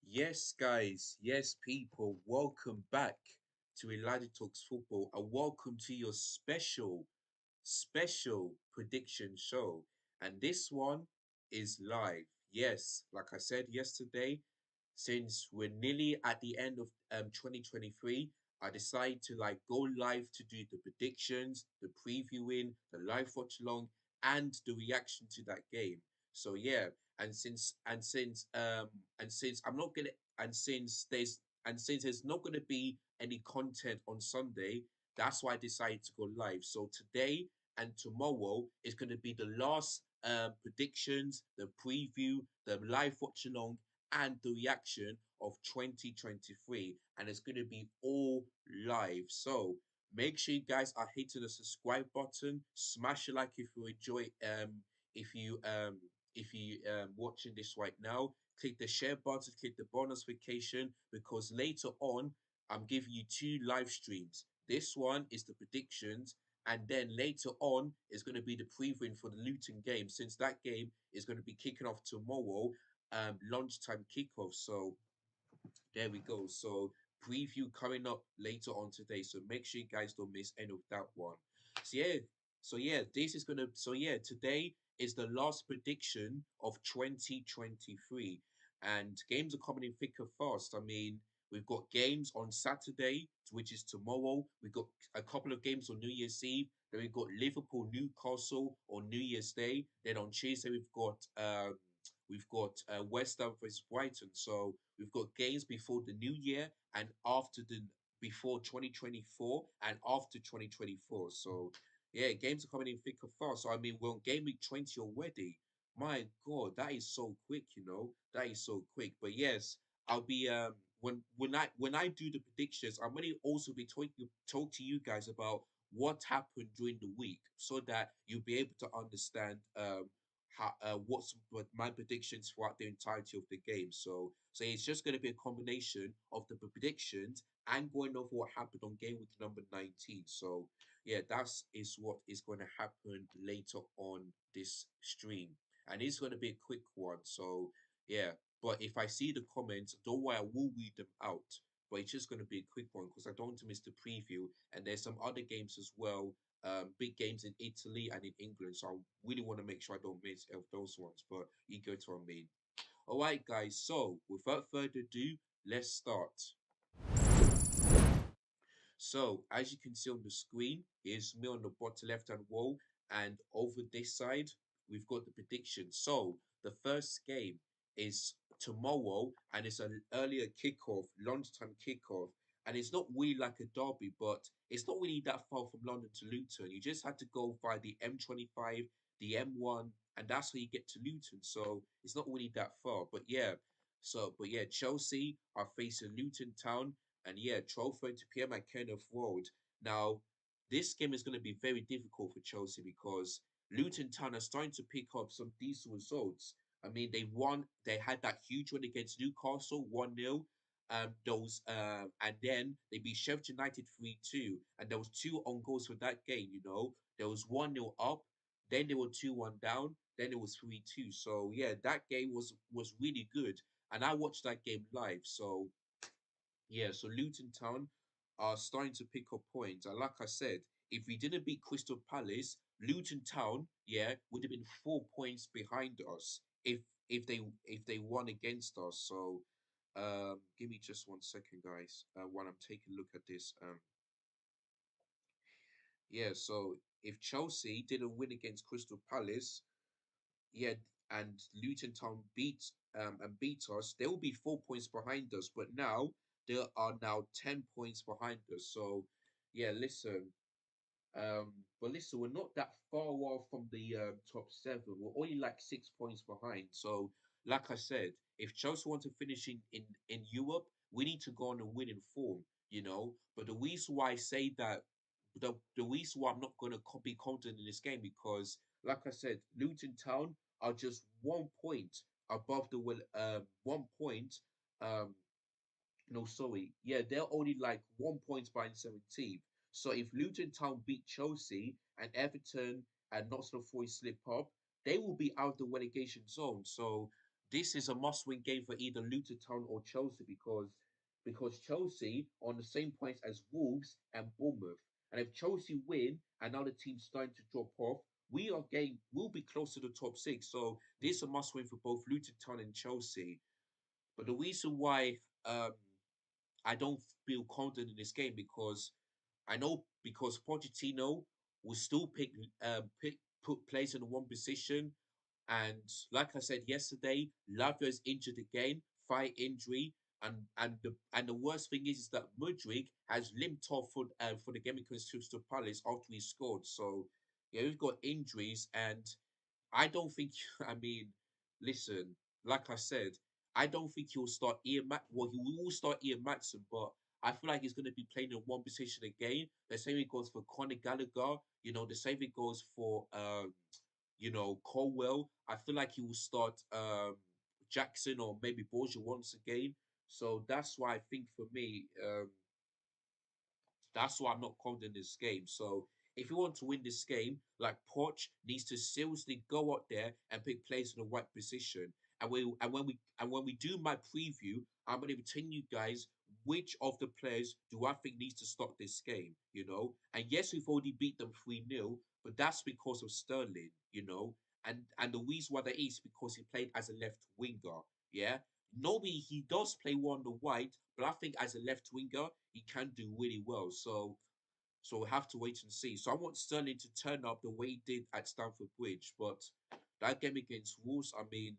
Yes, guys. Yes, people. Welcome back to Elijah Talks Football, and welcome to your special prediction show. And this one is live. Yes, like I said yesterday, since we're nearly at the end of 2023, I decided to like go live to do the predictions, the previewing, the live watch along, and the reaction to that game. So yeah, and since I'm not gonna and since there's not gonna be any content on Sunday, that's why I decided to go live. So today and tomorrow is going to be the last predictions, the preview, the live watch along, and the reaction of 2023. And it's going to be all live. So make sure you guys are hitting the subscribe button, smash a like if you enjoy if you um if you watching this right now. Click the share button, click the bonus notification because later on I'm giving you two live streams. This one is the predictions, and then later on is going to be the previewing for the Luton game, since that game is going to be kicking off tomorrow, lunchtime kickoff. So there we go. So preview coming up later on today. So make sure you guys don't miss any of that one. So yeah, this is gonna. So yeah, today is the last prediction of 2023, and games are coming in thick and fast. I mean, we've got games on Saturday, which is tomorrow. We've got a couple of games on New Year's Eve. Then we've got Liverpool, Newcastle on New Year's Day. Then on Tuesday we've got West Ham versus Brighton. So we've got games before the new year and after the before 2024 and after 2024. So yeah, games are coming in thick and fast. So I mean, we're on game week 20 already. My God, that is so quick, you know. That is so quick. But yes, I'll be when I do the predictions, I'm gonna also be talk to you guys about what happened during the week so that you'll be able to understand what my predictions throughout the entirety of the game. So it's just going to be a combination of the predictions and going over what happened on game week number 19. So yeah, that's is what is going to happen later on this stream, and it's going to be a quick one. So yeah, but if I see the comments, don't worry, I will read them out. But it's just going to be a quick one because I don't want to miss the preview, and there's some other games as well, big games in Italy and in England. So I really want to make sure I don't miss those ones. But you go to our main. All right, guys. So without further ado, let's start. So as you can see on the screen, here's me on the bottom left hand wall, and over this side we've got the prediction. So the first game is tomorrow, and it's an earlier kickoff, lunchtime kickoff, and it's not really like a derby, but it's not really that far from London to Luton. You just had to go via the M25, the M1, and that's how you get to Luton. So it's not really that far. But yeah, Chelsea are facing Luton Town, and yeah, 12:30 p.m. at Kenneth Road. Now, this game is going to be very difficult for Chelsea because Luton Town are starting to pick up some decent results. I mean, they had that huge one against Newcastle, 1-0. And then they beat Sheffield United 3-2. And there was two on goals for that game, you know. There was 1-0 up, then they were 2-1 down, then it was 3-2. So yeah, that game was really good. And I watched that game live. So yeah, so Luton Town are starting to pick up points. And like I said, if we didn't beat Crystal Palace, Luton Town, yeah, would have been 4 points behind us if they won against us. So give me just 1 second, guys, while I'm taking a look at this. Yeah, so if Chelsea didn't win against Crystal Palace, yeah, and Luton Town beat us, they will be 4 points behind us. But now they are now 10 points behind us. So yeah, um, listen, we're not that far off from the top seven. We're only like 6 points behind. So like I said, if Chelsea want to finish in Europe, we need to go on a winning form, you know. But the reason why I say that the reason why I'm not going to be confident in this game because, like I said, Luton Town are just 1 point above the 1 point um No, sorry. Yeah, they're only like 1 point behind 17th. So if Luton Town beat Chelsea and Everton and Nottingham Forest slip up, they will be out of the relegation zone. So this is a must-win game for either Luton Town or Chelsea because Chelsea are on the same points as Wolves and Bournemouth. And if Chelsea win and other teams starting to drop off, we'll be close to the top six. So this is a must-win for both Luton Town and Chelsea. But the reason why um, I don't feel confident in this game because I know because Pochettino will still put players in the one position, and like I said yesterday, Lavia injured again, thigh injury, and the worst thing is that Mudryk has limped off for the game against Crystal Palace after he scored. So yeah, we've got injuries, and I don't think. I mean, listen, like I said, I don't think he'll start Ian Matt. Well, he will start Ian Matson, but I feel like he's going to be playing in one position again. The same thing goes for Conor Gallagher. The same thing goes for Colwell. I feel like he will start Jackson or maybe Borgia once again. So that's why I think for me, that's why I'm not confident in this game. So if you want to win this game, like Poch needs to seriously go out there and pick players in the right position. And when we do my preview, I'm gonna be telling you guys which of the players do I think needs to start this game. And yes, we've already beat them 3-0, but that's because of Sterling. And the reason why that is because he played as a left winger. Yeah. Nobby, he does play well on the right, but I think as a left winger, he can do really well. So we'll have to wait and see. So I want Sterling to turn up the way he did at Stamford Bridge, but that game against Wolves, I mean,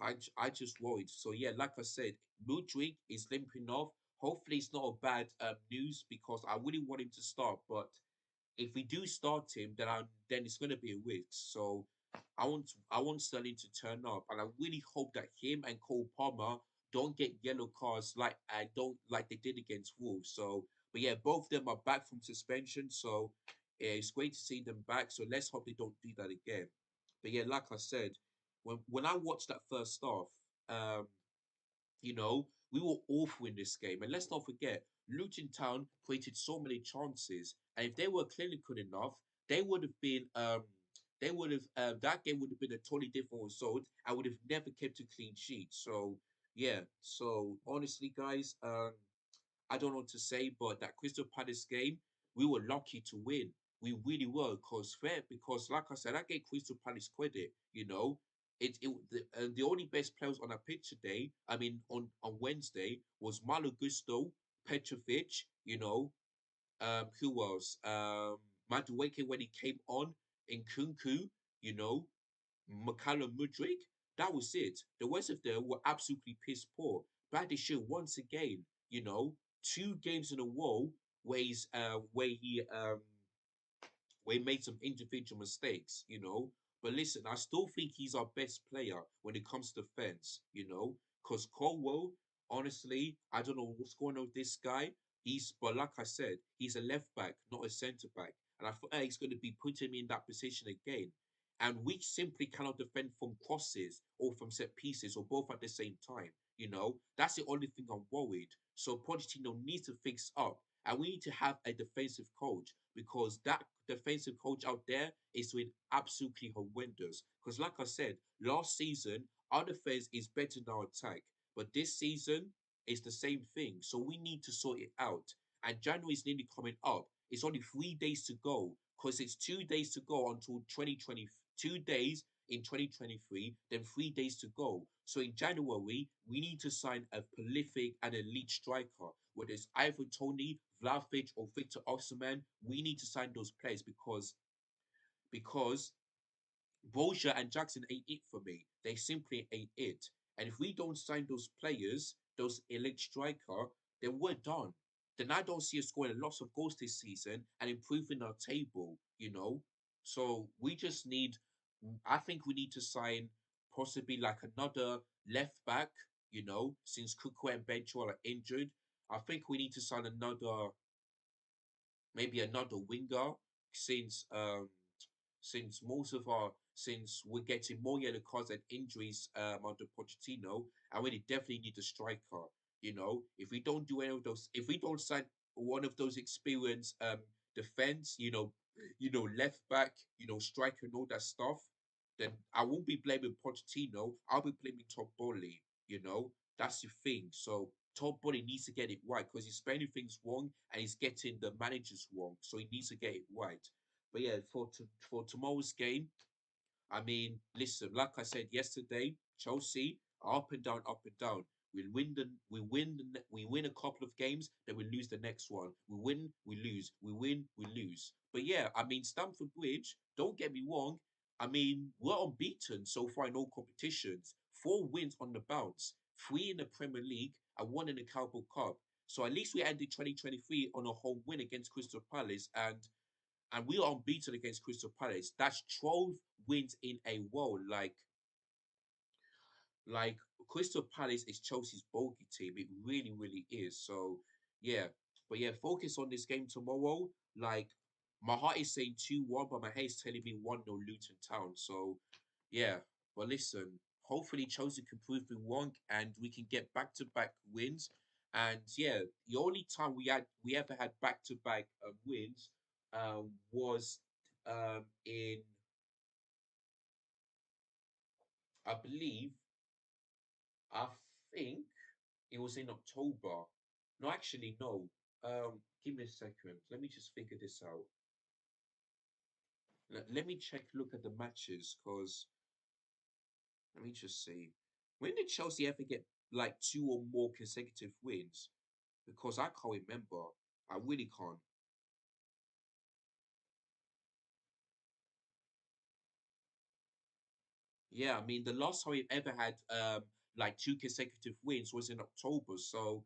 I just worried. So yeah, like I said, Mudryk is limping off. Hopefully, it's not a bad news because I really want him to start, but if we do start him, then it's going to be a risk. So I want Sterling to turn up, and I really hope that him and Cole Palmer don't get yellow cards like I don't like they did against Wolves. So, but yeah, both of them are back from suspension, so yeah, it's great to see them back. So let's hope they don't do that again. But yeah, like I said, when I watched that first half, um, we were awful in this game. And let's not forget, Luton Town created so many chances. And if they were clinical enough, they would have been that game would have been a totally different result. I would have never kept a clean sheet. So yeah. So honestly, guys, I don't know what to say, but that Crystal Palace game, we were lucky to win. We really were, because like I said, I gave Crystal Palace credit. The only best players on our pitch today, I mean on Wednesday, was Malo Gusto, Petrovic. Who else? Madueke when he came on, in Kunku. You know, McCallum Mudryk. That was it. The rest of them were absolutely piss poor. Badiashile once again, 2 games in a row where he made some individual mistakes. But listen, I still think he's our best player when it comes to defense, because Colwell, honestly, I don't know what's going on with this guy. But like I said, he's a left back, not a centre back. And I thought he's going to be putting me in that position again. And we simply cannot defend from crosses or from set pieces or both at the same time. That's the only thing I'm worried. So Pochettino needs to fix up. And we need to have a defensive coach because that defensive coach out there is doing absolutely horrendous. Because, like I said, last season, our defense is better than our attack. But this season, it's the same thing. So we need to sort it out. And January is nearly coming up. It's only 3 days to go because it's 2 days to go until 2020, 2 days in 2023, then 3 days to go. So in January, we need to sign a prolific and elite striker, whether it's either Tony, Vlahovic, or Victor Osimhen. We need to sign those players because Bolger and Jackson ain't it for me. They simply ain't it. And if we don't sign those players, those elite striker, then we're done. Then I don't see us scoring lots of goals this season and improving our table. So we just need, I think we need to sign possibly like another left back, since Kuku and Benchwell are injured. I think we need to sign maybe another winger since um since we're getting more yellow cards and injuries under Pochettino, and we definitely need a striker. If we don't do any of those, if we don't sign one of those experienced defense, left back, striker and all that stuff, then I won't be blaming Pochettino. I'll be blaming Todd Bowley. That's the thing. So Todd Bowley needs to get it right because he's spending things wrong and he's getting the managers wrong. So he needs to get it right. But yeah, for tomorrow's game, I mean, listen, like I said yesterday, Chelsea are up and down, up and down. We win a couple of games, then we lose the next one. We win, we lose. We win, we lose. But yeah, I mean, Stamford Bridge. Don't get me wrong. I mean, we're unbeaten so far in all competitions. 4 wins on the bounce, 3 in the Premier League, and 1 in the Carabao Cup. So at least we ended 2023 on a home win against Crystal Palace, and we are unbeaten against Crystal Palace. That's 12 wins in a row. Like Crystal Palace is Chelsea's bogey team. It really, really is. So yeah, but yeah, focus on this game tomorrow. Like my heart is saying 2-1, but my head is telling me 1-0 Luton Town. So yeah, but listen, hopefully Chelsea can prove me wrong and we can get back-to-back wins. And yeah, the only time we ever had back-to-back wins was in I believe I think it was in October. No, actually, no. Give me a second. Let me just figure this out. Let me check, look at the matches, because let me just see. When did Chelsea ever get like 2 or more consecutive wins? Because I can't remember. I really can't. Yeah, I mean, the last time we ever had like 2 consecutive wins was in October. So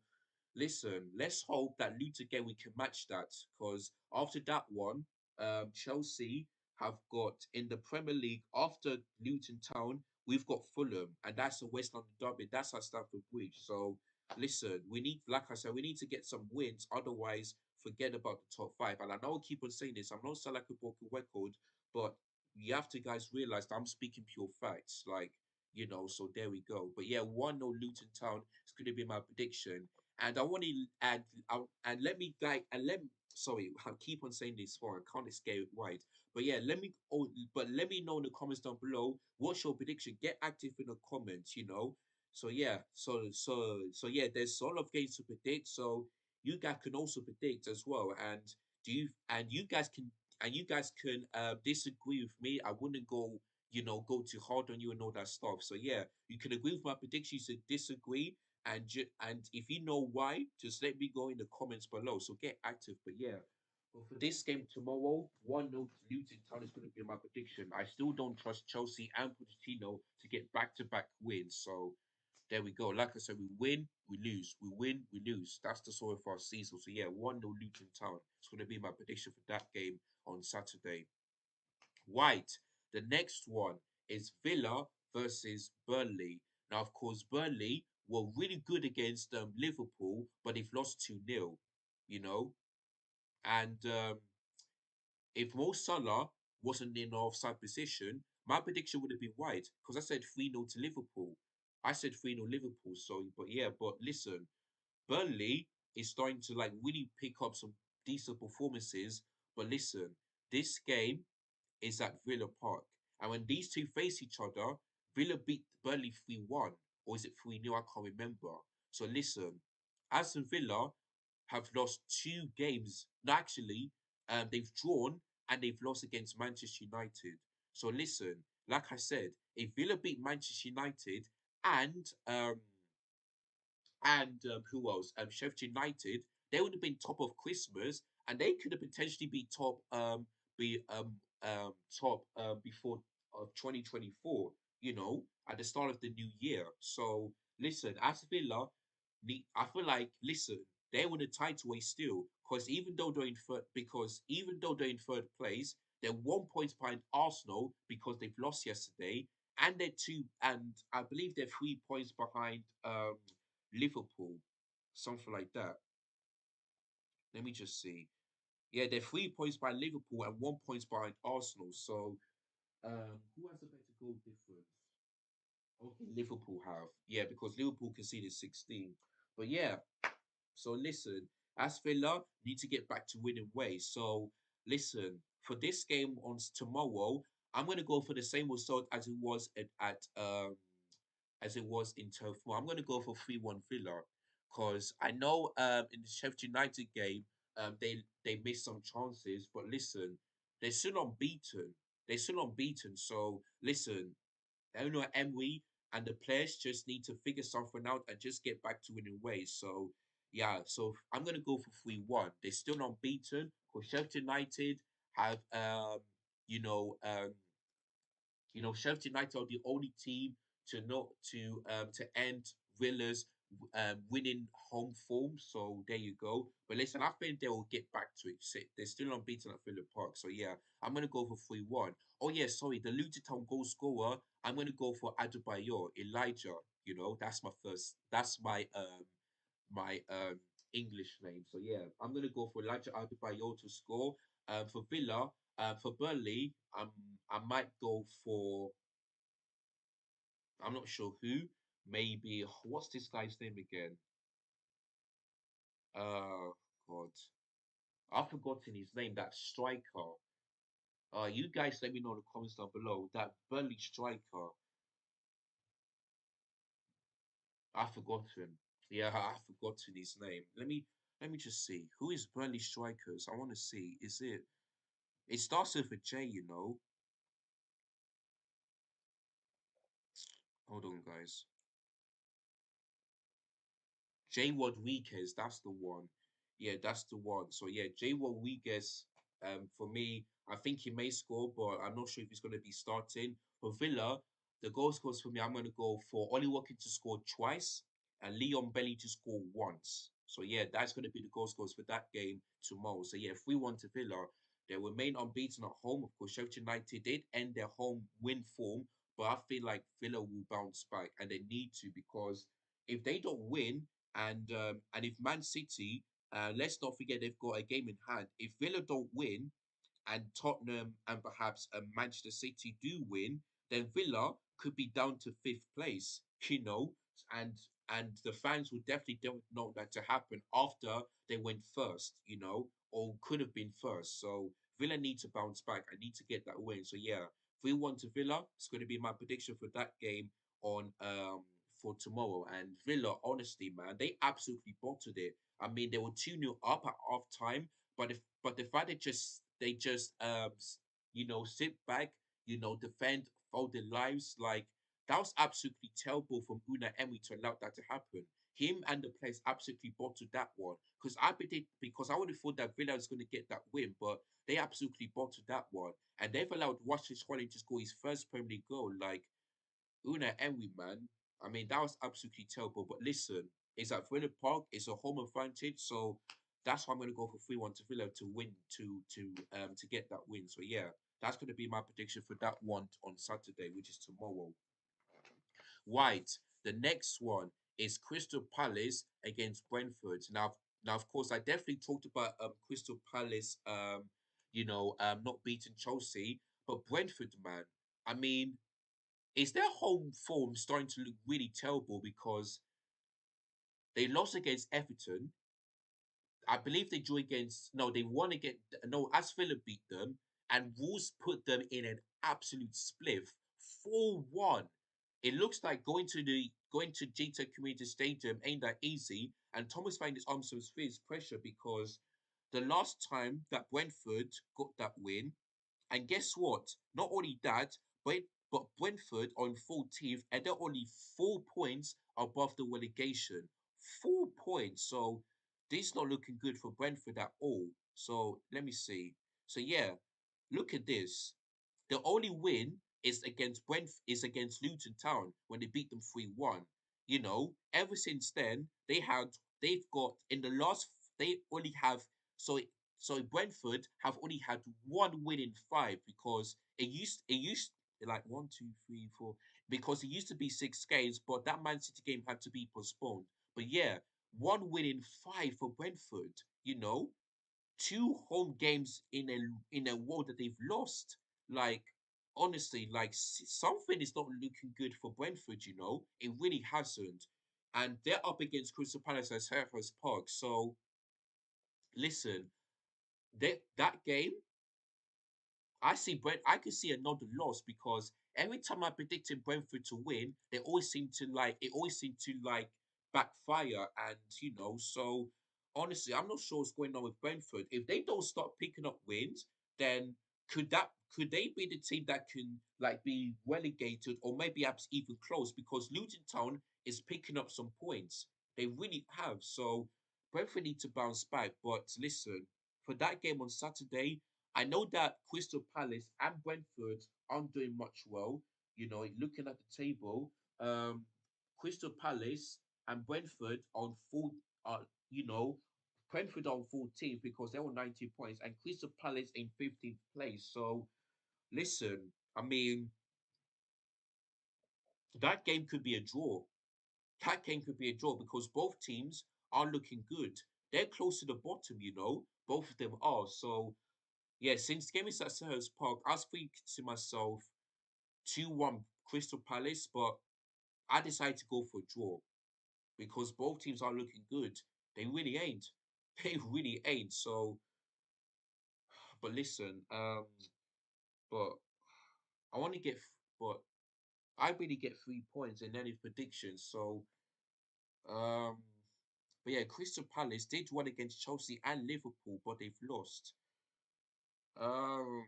listen, let's hope that Luton again we can match that because after that one, Chelsea have got in the Premier League after Luton Town, we've got Fulham, and that's the West London derby. That's our Stamford Bridge. So listen, we need, like I said, we need to get some wins. Otherwise, forget about the top five. And I know I keep on saying this. I'm not sound like a broken record, but you have to guys realize that I'm speaking pure facts. So there we go. But yeah, 1-0 Luton Town is going to be my prediction. And I want to and let me guide and let sorry, I keep on saying this for I can't escape it wide. But yeah, let me know in the comments down below what's your prediction. Get active in the comments. So yeah, so yeah, there's a lot of games to predict. So you guys can also predict as well. Do you and you guys can disagree with me. I wouldn't go too hard on you and all that stuff. So yeah, you can agree with my predictions and disagree and if you know why, just let me go in the comments below. So get active. But yeah, well, for this game tomorrow, 1-0 to Luton Town is going to be my prediction. I still don't trust Chelsea and Pochettino to get back-to-back wins. So there we go. Like I said, we win, we lose. We win, we lose. That's the sort of our season. So yeah, 1-0 Luton Town. It's going to be my prediction for that game on Saturday. Right. The next one is Villa versus Burnley. Now, of course, Burnley were really good against Liverpool, but they've lost 2-0, you know. And if Mo Salah wasn't in offside position, my prediction would have been right because I said 3-0 to Liverpool. I said 3-0 Liverpool. So, but yeah, but listen, Burnley is starting to like really pick up some decent performances. But listen, this game is at Villa Park. And when these two face each other, Villa beat Burnley 3-1. Or is it 3-0? I can't remember. So listen, Aston Villa have lost 2 games. No, actually, they've drawn and they've lost against Manchester United. So listen, like I said, if Villa beat Manchester United and who else? Sheffield United, they would have been top of Christmas, and they could have potentially be top before 2024. At the start of the new year. So listen, as Villa, I feel like listen, they win the title race still, because even though they're in third place, they're 1 point behind Arsenal because they've lost yesterday, and and I believe they're 3 points behind Liverpool, something like that. Let me just see. Yeah, they're 3 points by Liverpool and 1 point behind Arsenal. So, who has a better goal difference? Okay, Liverpool have. Yeah, because Liverpool conceded 16. But yeah, so listen, as Villa need to get back to winning ways. So listen, for this game on tomorrow, I'm gonna go for the same result as it was in Turf Moor. I'm gonna go for 3-1 Villa. Cause I know in the Sheffield United game they missed some chances, but listen, they're still unbeaten. They're still unbeaten. So listen, Owner Emery and the players just need to figure something out and just get back to winning ways. So yeah, so I'm gonna go for 3-1. They're still not beaten. Because Sheffield United have you know um Sheffield United are the only team to end Villa's winning home form. So there you go. But listen, I think they will get back to it. They're still unbeaten at Villa Park. So yeah, I'm gonna go for 3-1. Oh yeah, sorry, the Luton Town goal scorer. I'm gonna go for Adebayor, Elijah. That's my first. That's my English name. So yeah, I'm gonna go for Elijah Adebayor to score. For Villa, for Burnley, I might go for I'm not sure who. Maybe what's this guy's name again? God, I've forgotten his name. That striker. You guys let me know in the comments down below. That Burnley striker. I've forgotten. Yeah, I've forgotten his name. Let me just see. Who is Burnley strikers? I want to see. Is it? It starts with a J. Hold on, guys. J Rodriguez, that's the one. Yeah, that's the one. So yeah, J Rodriguez. For me, I think he may score, but I'm not sure if he's going to be starting. For Villa, the goal scores for me. I'm going to go for Ollie Watkins to score twice and Leon Belly to score once. So yeah, that's going to be the goal scores for that game tomorrow. So yeah, if we want to Villa, they remain unbeaten at home. Of course, Sheffield United did end their home win form, but I feel like Villa will bounce back, and they need to because if they don't win, and if Man City, let's not forget they've got a game in hand. If Villa don't win, and Tottenham and perhaps Manchester City do win, then Villa could be down to fifth place. And the fans will definitely don't know that to happen after they went first. Or could have been first. So Villa need to bounce back. I need to get that win. So yeah, 3-1 to Villa. It's going to be my prediction for that game on for tomorrow. And Villa, honestly, man, they absolutely bottled it. I mean, they were 2-0 up at half time, but the fact they just sit back, defend, fold their lives, like that was absolutely terrible from Una Emery to allow that to happen. Him and the players absolutely bottled that one. Because I would have thought that Villa was going to get that win, but they absolutely bottled that one. And they've allowed Washington Squally to score his first Premier League goal. Like Una Emery, man. I mean, that was absolutely terrible. But listen, it's at Villa Park. It's a home advantage, so that's why I'm going to go for 3-1 to Villa to win to get that win. So yeah, that's going to be my prediction for that one on Saturday, which is tomorrow. Right. The next one is Crystal Palace against Brentford. Now, of course, I definitely talked about Crystal Palace, not beating Chelsea, but Brentford, man. I mean, is their home form starting to look really terrible because they lost against Everton. I believe they drew against no, they won against no, as Villa beat them, and Wolves put them in an absolute spliff, 4-1. It looks like going to Gita Community Stadium ain't that easy, and Thomas Frank is under some fierce pressure because the last time that Brentford got that win, and guess what? Not only that, but Brentford on 14th, and they're only 4 points above the relegation. 4 points. So this is not looking good for Brentford at all. So let me see. So yeah, look at this. The only win is against Luton Town when they beat them 3-1. Ever since then, they've got in the last they only have so Brentford have only had one win in five because it used like 1, 2, 3, 4 because it used to be 6 games, but that Man City game had to be postponed. But yeah, one win in five for Brentford. Two home games in a row that they've lost. Like honestly, like something is not looking good for Brentford. It really hasn't. and they're up against Crystal Palace at Selhurst Park. So listen, that game I could see another loss because every time I predicted Brentford to win, they always seem to like it always seemed to like backfire, and so honestly, I'm not sure what's going on with Brentford. If they don't start picking up wins, then could they be the team that can like be relegated or maybe perhaps even close? Because Luton Town is picking up some points. They really have. So Brentford need to bounce back. But listen, for that game on Saturday, I know that Crystal Palace and Brentford aren't doing much well. Looking at the table, um, Crystal Palace and Brentford on full, you know, Brentford on 14th because they're on 90 points, and Crystal Palace in 15th place. So listen, I mean, that game could be a draw. That game could be a draw because both teams are looking good. They're close to the bottom, both of them are. So yeah, since the game is at Selhurst Park, I was thinking to myself 2-1 Crystal Palace, but I decided to go for a draw because both teams are looking good. They really ain't. They really ain't. So, but listen, but I want to get, but I really get 3 points in any predictions. So, um, but yeah, Crystal Palace did win against Chelsea and Liverpool, but they've lost. Um,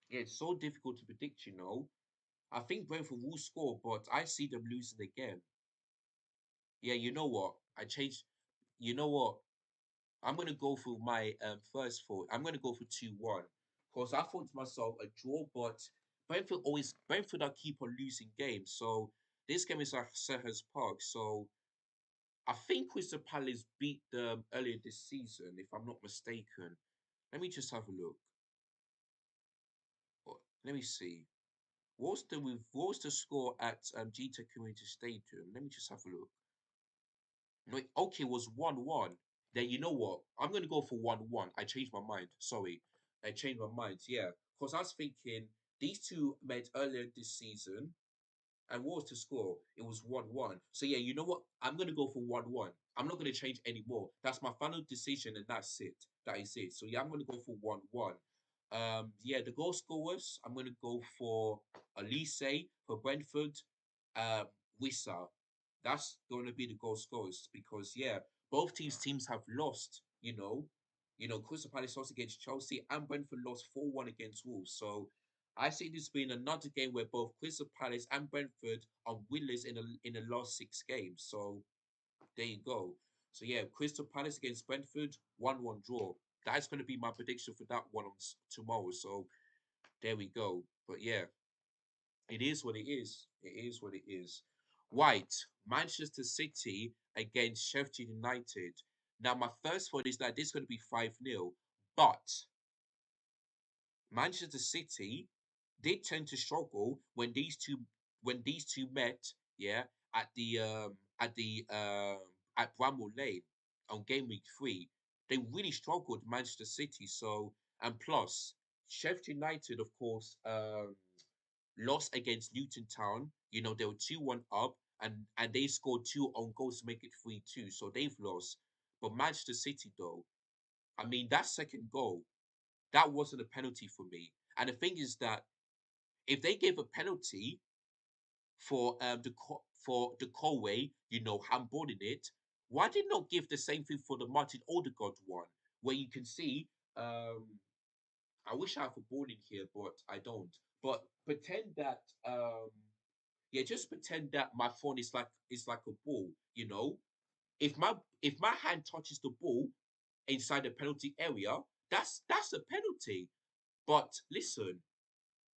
yeah, it's so difficult to predict. I think Brentford will score, but I see them losing again. Yeah, you know what? I changed. You know what? I'm gonna go for my first thought. I'm gonna go for 2-1 because I thought to myself a draw, but Brentford are keep on losing games. So this game is at Selhurst Park. So I think Crystal Palace beat them earlier this season, if I'm not mistaken. Let me just have a look. Let me see. What was the score at GTEC Community Stadium? Let me just have a look. No, okay, it was 1-1. Then you know what? I'm gonna go for 1-1. I changed my mind. Sorry. I changed my mind. Yeah. Because I was thinking these two met earlier this season. And what was the score? It was 1-1. So yeah, you know what? I'm gonna go for 1-1. I'm not gonna change anymore. That's my final decision, and that's it. That is it. So yeah, I'm gonna go for 1-1. Yeah, the goal scorers, I'm gonna go for Elise for Brentford, um, Wissa. That's gonna be the goal scorers because yeah, both teams have lost. Crystal Palace lost against Chelsea and Brentford lost 4-1 against Wolves. So I see this being another game where both Crystal Palace and Brentford are winners in the last 6 games. So there you go. So yeah, Crystal Palace against Brentford, 1-1 draw. That's going to be my prediction for that one on tomorrow. So there we go. But yeah, it is what it is. It is what it is. White, Manchester City against Sheffield United. Now, my first thought is that this is going to be 5-0, but Manchester City did tend to struggle when these two met, yeah, at Bramall Lane on Game Week 3. They really struggled, Manchester City. So and plus Sheffield United, of course, lost against Luton Town. They were 2-1 up, and they scored two on goals to make it 3-2. So they've lost. But Manchester City, though, I mean, that second goal, that wasn't a penalty for me. And the thing is that if they gave a penalty for the Colway, handballing it, why did not give the same thing for the Martin Odegaard one, where you can see, um, I wish I have a ball in here, but I don't. But pretend that, yeah, just pretend that my phone is like a ball. If my hand touches the ball inside the penalty area, that's a penalty. But listen,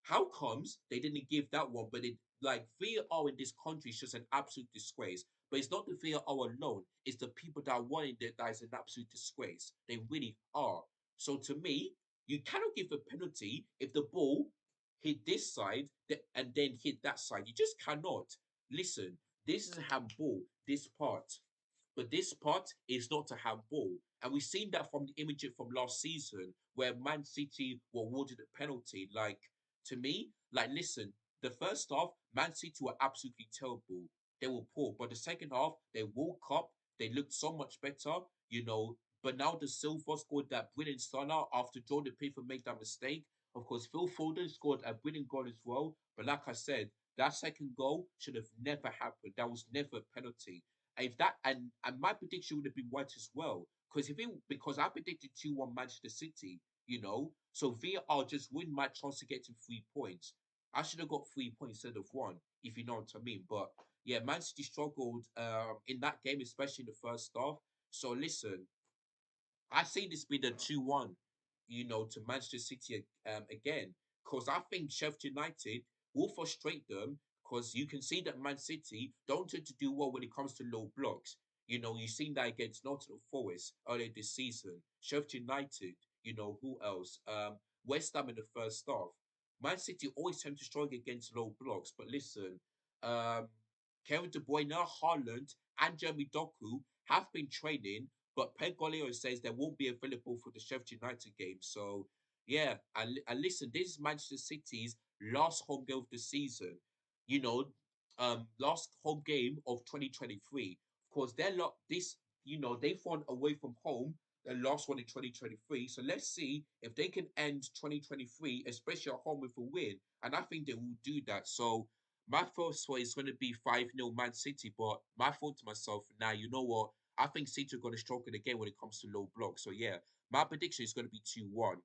how comes they didn't give that one? But it like VAR in this country is just an absolute disgrace. But it's not the VAR alone; it's the people that are wanting it that is an absolute disgrace. They really are. So to me, you cannot give a penalty if the ball hit this side and then hit that side. You just cannot. Listen, this is a handball. This part. But this part is not a handball. And we've seen that from the image from last season where Man City were awarded a penalty. Like, to me, like, listen, the first half, Man City were absolutely terrible. They were poor. But the second half, they woke up. They looked so much better, you know. But now the Silva scored that brilliant stunner after Jordan Pickford made that mistake. Of course, Phil Foden scored a brilliant goal as well. But like I said, that second goal should have never happened. That was never a penalty. If that and my prediction would have been right as well. Because I predicted 2-1 Manchester City, you know. So VAR just win my chance to get to 3 points. I should have got 3 points instead of one, if you know what I mean. But yeah, Man City struggled in that game, especially in the first half. So listen, I see this being a 2-1, you know, to Manchester City again. Because I think Sheffield United will frustrate them because you can see that Man City don't tend to do well when it comes to low blocks. You know, you've seen that against Nottingham Forest earlier this season. Sheffield United, you know, who else? West Ham in the first half. Man City always tend to struggle against low blocks. But listen, um, Kevin De Bruyne, Haaland, and Jeremy Doku have been training, but Pep Guardiola says they won't be available for the Sheffield United game. So, yeah, and listen, this is Manchester City's last home game of the season. You know, last home game of 2023. Of course, they're lot this. You know, they've won away from home. The last one in 2023. So let's see if they can end 2023, especially at home with a win. And I think they will do that. So my first one is going to be 5-0 Man City. But my thought to myself, now, you know what? I think City are going to struggle again when it comes to low blocks. So yeah, my prediction is going to be 2-1.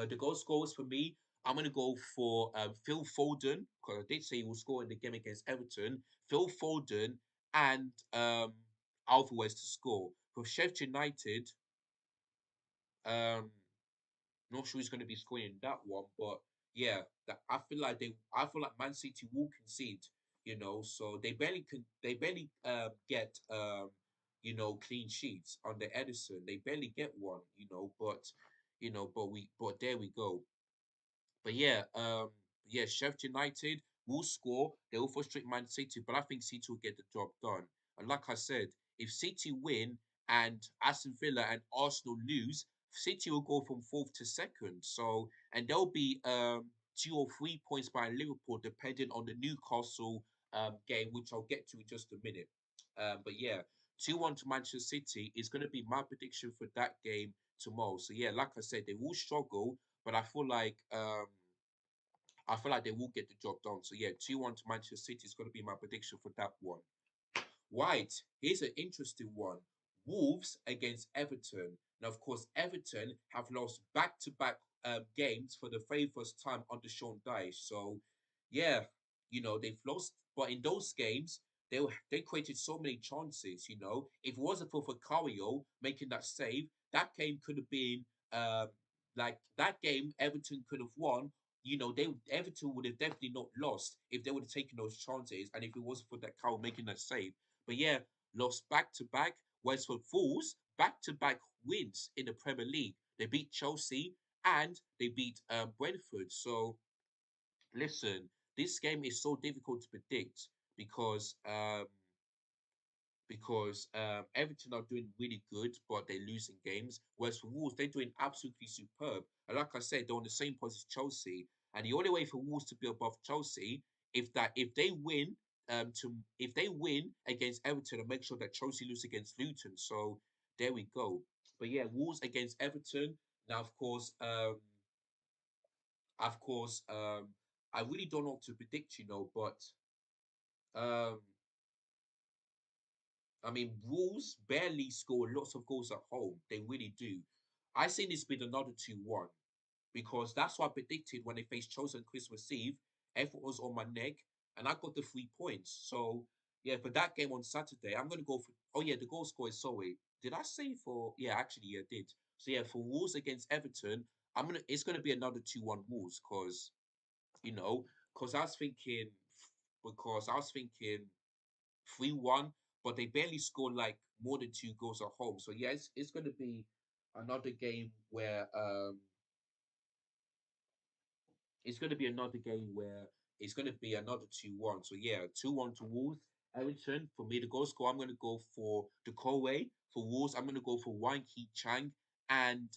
The goal scorers for me, I'm going to go for Phil Foden, because I did say he will score in the game against Everton. Phil Foden and Alvarez to score. For Sheffield United, um, not sure who's going to be scoring in that one, but yeah, I feel like Man City will concede, you know, so they barely get you know, clean sheets under Edison. They barely get one, but there we go. But yeah, Sheffield United will score. They will frustrate Man City, but I think City will get the job done. And like I said, if City win and Aston Villa and Arsenal lose, City will go from fourth to second. So and there'll be 2 or 3 points by Liverpool, depending on the Newcastle game, which I'll get to in just a minute. But yeah, 2-1 to Manchester City is going to be my prediction for that game tomorrow. So yeah, like I said, they will struggle, but I feel like they will get the job done. So yeah, 2-1 to Manchester City is going to be my prediction for that one. Right, here's an interesting one. Wolves against Everton. Now, of course, Everton have lost back-to-back games for the very first time under Sean Dyche. So, yeah, you know, they've lost, but in those games, they created so many chances, you know. If it wasn't for Vicario making that save, that game could have been like that game Everton could have won. You know, Everton would have definitely not lost if they would have taken those chances and if it wasn't for that Carroll making that save. But yeah, lost back to back. Whereas for Wolves, back to back wins in the Premier League. They beat Chelsea and they beat Brentford. So listen, this game is so difficult to predict because Everton are doing really good, but they're losing games. Whereas for Wolves, they're doing absolutely superb. And like I said, they're on the same point as Chelsea. And the only way for Wolves to be above Chelsea, if they win, if they win against Everton and make sure that Chelsea lose against Luton. So there we go. But yeah, Wolves against Everton. Now, of course, I really don't know what to predict, you know, but um, I mean, Wolves barely score lots of goals at home. They really do. I seen this being another 2-1 because that's what I predicted when they faced Chelsea on Christmas Eve. Everyone was on my neck, and I got the 3 points. So, yeah, for that game on Saturday, I'm going to go for. Oh, yeah, the goal scorer is sorry. Did I say for. Yeah, actually, yeah, I did. So, yeah, for Wolves against Everton, it's going to be another 2-1 Wolves because, you know, because I was thinking. Because I was thinking 3-1, but they barely scored like more than 2 goals at home. So yeah, it's going to be another game where it's going to be another game where it's going to be another 2-1. So yeah, 2-1 to Wolves. Everton, for me, the goal score, I'm going to go for the Kowe. For Wolves, I'm going to go for Wang Ki Chang and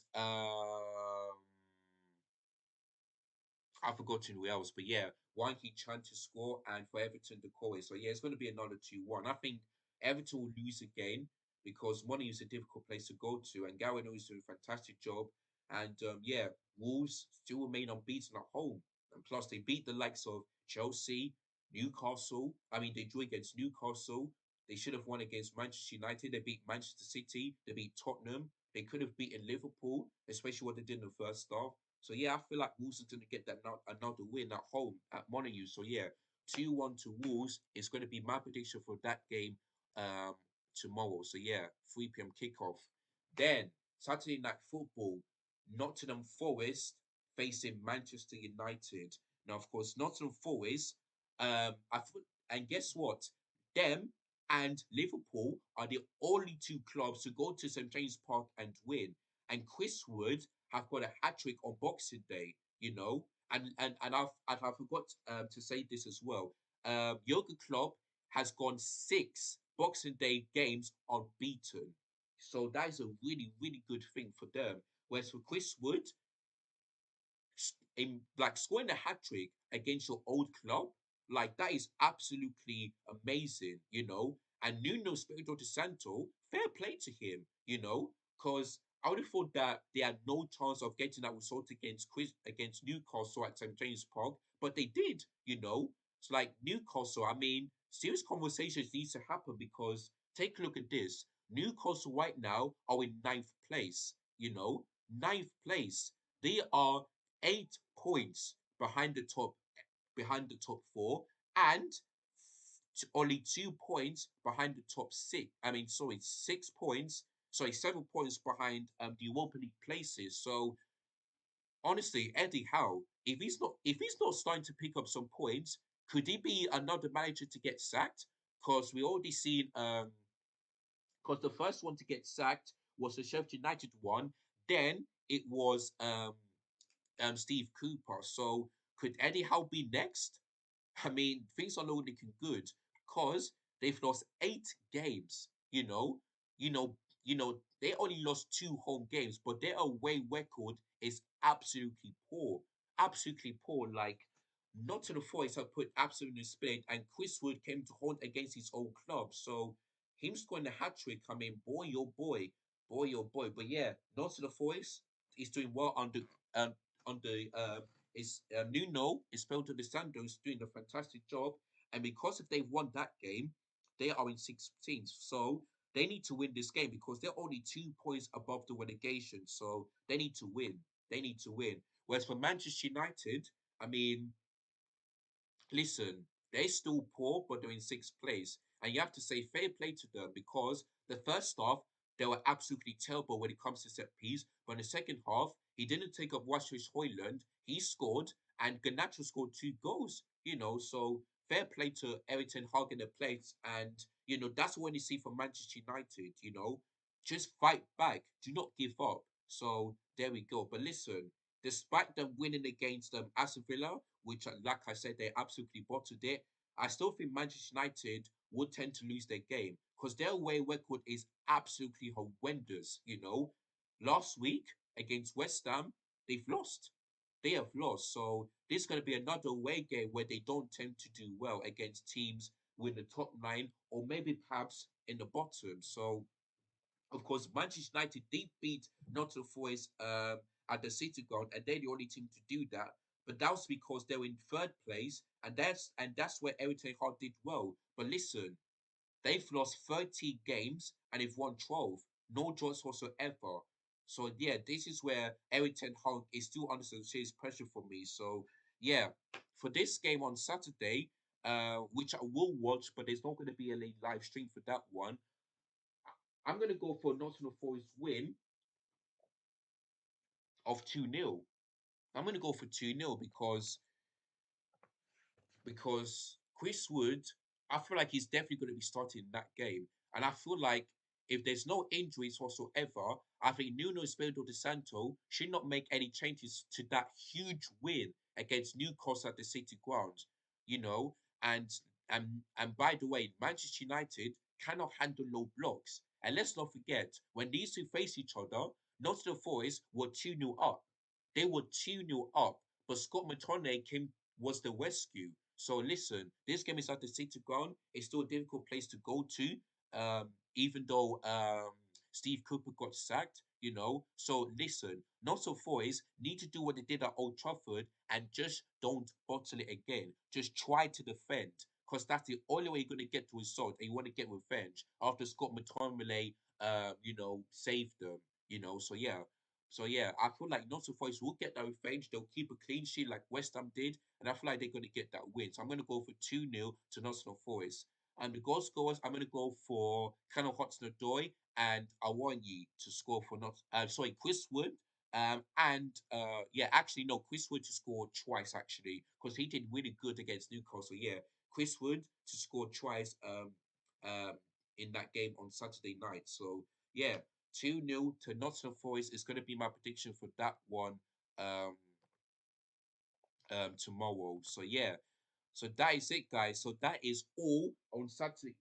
I've forgotten who else, but yeah, one he trying to score and for Everton to call it. So yeah, it's going to be another 2-1. I think Everton will lose again because money is a difficult place to go to, and Gary is doing a fantastic job. And yeah, Wolves still remain unbeaten at home, and plus they beat the likes of Chelsea, Newcastle. I mean, they drew against Newcastle. They should have won against Manchester United. They beat Manchester City. They beat Tottenham. They could have beaten Liverpool, especially what they did in the first half. So yeah, I feel like Wolves are going to get that another win at home at Monaco. So yeah, 2-1 to Wolves is going to be my prediction for that game um tomorrow. So yeah, 3 p.m. kickoff. Then Saturday night football, Nottingham Forest facing Manchester United. Now, of course, Nottingham Forest, I thought, and guess what? Them and Liverpool are the only two clubs to go to St James Park and win. And Chris Wood have got a hat trick on Boxing Day, and I forgot to say this as well. Jurgen Klopp has gone 6 Boxing Day games unbeaten, so that is a really good thing for them. Whereas for Chris Wood, in like scoring a hat trick against your old club, like that is absolutely amazing, you know. And Nuno Espirito de Santo, fair play to him, you know, because I would have thought that they had no chance of getting that result against Newcastle at St James Park, but they did, you know. It's like Newcastle. I mean, serious conversations needs to happen because take a look at this. Newcastle right now are in ninth place, you know, ninth place. They are 8 points behind the top four, and only 2 points behind the top six. I mean, sorry, 6 points. Sorry, 7 points behind the Europa League places. So honestly, Eddie Howe, if he's not starting to pick up some points, could he be another manager to get sacked? Because we already seen because the first one to get sacked was the Sheffield United one. Then it was Steve Cooper. So could Eddie Howe be next? I mean, things are not looking good because they've lost 8 games. You know, they only lost 2 home games, but their away record is absolutely poor. Absolutely poor. Like, not to the Forest have put absolutely in split, and Chris Wood came to haunt against his old club. So him scoring the hat trick, I mean, boy, oh boy. But yeah, not to the Forest is doing well um under is Nuno Espirito de Santos doing a fantastic job, and because if they've won that game, they are in 16th. So they need to win this game because they're only 2 points above the relegation. So they need to win. They need to win. Whereas for Manchester United, I mean, listen, they're still poor, but they're in sixth place. And you have to say fair play to them because the first half, they were absolutely terrible when it comes to set piece. But in the second half, he didn't take up Rasmus Højlund. He scored, and Garnacho scored 2 goals. So fair play to Everton Hag in the place. And, that's what you see from Manchester United, just fight back. Do not give up. So there we go. But listen, despite them winning against Aston Villa, which, like I said, they absolutely bottled it, I still think Manchester United would tend to lose their game because their away record is absolutely horrendous. Last week against West Ham, they've lost. They have lost. So this is going to be another away game where they don't tend to do well against teams with the top nine or maybe perhaps in the bottom. So of course, Manchester United did beat Nottingham Forest at the City Ground, and they're the only team to do that. But that was because they were in third place, and that's where Eric Ten Hag did well. But listen, they've lost 30 games and they've won 12, no draws whatsoever. So yeah, this is where Eric Ten Hag is still under some serious pressure for me. So yeah, for this game on Saturday, which I will watch, but there's not going to be a live stream for that one. I'm going to go for Nottingham Forest win of 2-0. I'm going to go for 2-0 because Chris Wood, I feel like he's definitely going to be starting that game. And I feel like if there's no injuries whatsoever, I think Nuno Espirito de Santo should not make any changes to that huge win against Newcastle at the City Ground. You know, and and by the way, Manchester United cannot handle low blocks. And let's not forget, when these two face each other, Nottingham Forest were 2-0 up. They were 2-0 up. but Scott McTominay came was the rescue. So listen, this game is at the City Ground. It's still a difficult place to go to, even though Steve Cooper got sacked. So listen, Nottingham Forest need to do what they did at Old Trafford and just don't bottle it again. Just try to defend, because that's the only way you're going to get to result and you want to get revenge after Scott McTominay, saved them. So yeah, I feel like Nottingham Forest will get that revenge. They'll keep a clean sheet like West Ham did, and I feel like they're going to get that win. So I'm going to go for 2-0 to Nottingham Forest. And the goal scorers, I'm going to go for Callum Hudson-Odoi and Awanyi to score for not. Chris Wood. Actually no, Chris Wood to score twice actually because he did really good against Newcastle. Yeah, Chris Wood to score twice. Um, in that game on Saturday night. So yeah, 2-0 to Nottingham Forest is going to be my prediction for that one um, tomorrow. So yeah, so that is it, guys. So that is all on Saturday.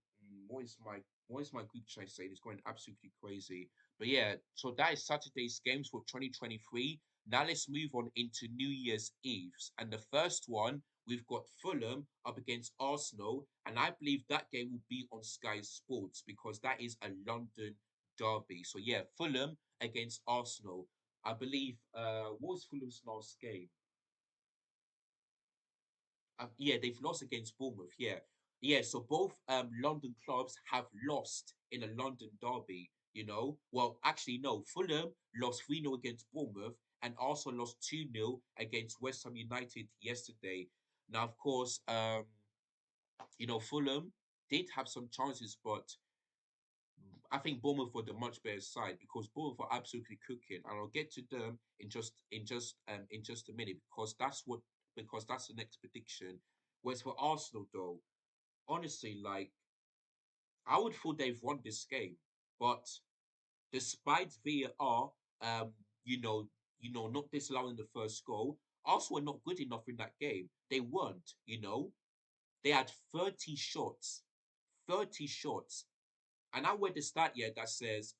What is my group chat saying? It's going absolutely crazy. But yeah, so that is Saturday's games for 2023. Now let's move on into New Year's Eve's. And the first one, we've got Fulham up against Arsenal. And I believe that game will be on Sky Sports because that is a London derby. So yeah, Fulham against Arsenal. I believe what was Fulham's last game? Yeah, they've lost against Bournemouth. Yeah, yeah. So both London clubs have lost in a London derby. Well, actually, no. Fulham lost 3-0 against Bournemouth, and also lost 2-0 against West Ham United yesterday. Now, of course, Fulham did have some chances, but I think Bournemouth were the much better side because Bournemouth are absolutely cooking, and I'll get to them in just a minute because that's the next prediction. Whereas for Arsenal though, honestly, like I would thought they've won this game, but despite VAR, not disallowing the first goal, Arsenal were not good enough in that game. They weren't. They had 30 shots, 30 shots, and I read the stat yet that says